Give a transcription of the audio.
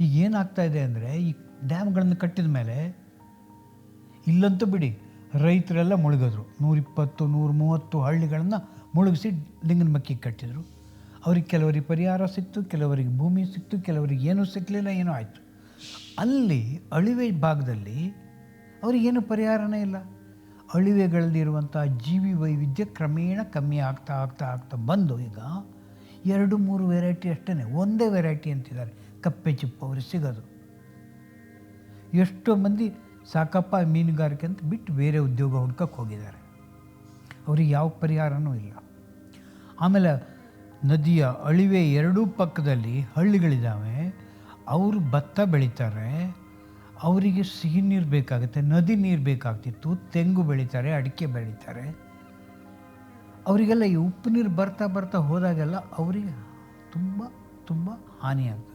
ಈಗ ಏನಾಗ್ತಾ ಇದೆ ಅಂದರೆ, ಈ ಡ್ಯಾಮ್ಗಳನ್ನು ಕಟ್ಟಿದ ಮೇಲೆ ಇಲ್ಲಂತೂ ಬಿಡಿ, ರೈತರೆಲ್ಲ ಮುಳುಗಿದ್ರು. 120 130 ಹಳ್ಳಿಗಳನ್ನು ಮುಳುಗಿಸಿ ಲಿಂಗನಮಕ್ಕಿಗೆ ಕಟ್ಟಿದರು. ಅವ್ರಿಗೆ ಕೆಲವರಿಗೆ ಪರಿಹಾರ ಸಿಕ್ತು, ಕೆಲವರಿಗೆ ಭೂಮಿ ಸಿಕ್ತು, ಕೆಲವರಿಗೆ ಏನೂ ಸಿಕ್ಕಲಿಲ್ಲ, ಏನೋ ಆಯಿತು. ಅಲ್ಲಿ ಅಳಿವೆ ಭಾಗದಲ್ಲಿ ಅವರಿಗೇನು ಪರಿಹಾರನೇ ಇಲ್ಲ. ಅಳಿವೆಗಳಲ್ಲಿರುವಂಥ ಜೀವಿ ವೈವಿಧ್ಯ ಕ್ರಮೇಣ ಕಮ್ಮಿ ಆಗ್ತಾ ಆಗ್ತಾ ಆಗ್ತಾ ಬಂದು ಈಗ 2-3 ವೆರೈಟಿ ಅಷ್ಟೇ, ಒಂದೇ ವೆರೈಟಿ ಅಂತಿದ್ದಾರೆ. ಕಪ್ಪೆ ಚಿಪ್ಪು ಅವ್ರಿಗೆ ಸಿಗೋದು. ಎಷ್ಟೋ ಮಂದಿ ಸಾಕಪ್ಪ ಮೀನುಗಾರಿಕೆ ಅಂತ ಬಿಟ್ಟು ಬೇರೆ ಉದ್ಯೋಗ ಹುಡ್ಕಕ್ಕೆ ಹೋಗಿದ್ದಾರೆ. ಅವ್ರಿಗೆ ಯಾವ ಪರಿಹಾರನೂ ಇಲ್ಲ. ಆಮೇಲೆ ನದಿಯ ಅಳಿವೆ ಎರಡೂ ಪಕ್ಕದಲ್ಲಿ ಹಳ್ಳಿಗಳಿದ್ದಾವೆ. ಅವರು ಭತ್ತ ಬೆಳೀತಾರೆ, ಅವರಿಗೆ ಸಿಹಿ ನೀರು ಬೇಕಾಗುತ್ತೆ, ನದಿ ನೀರು ಬೇಕಾಗ್ತಿತ್ತು. ತೆಂಗು ಬೆಳೀತಾರೆ, ಅಡಿಕೆ ಬೆಳೀತಾರೆ. ಅವರಿಗೆಲ್ಲ ಈ ಉಪ್ಪು ನೀರು ಬರ್ತಾ ಬರ್ತಾ ಹೋದಾಗೆಲ್ಲ ಅವರಿಗೆ ತುಂಬ ತುಂಬ ಹಾನಿಯಾಗ್ತದೆ.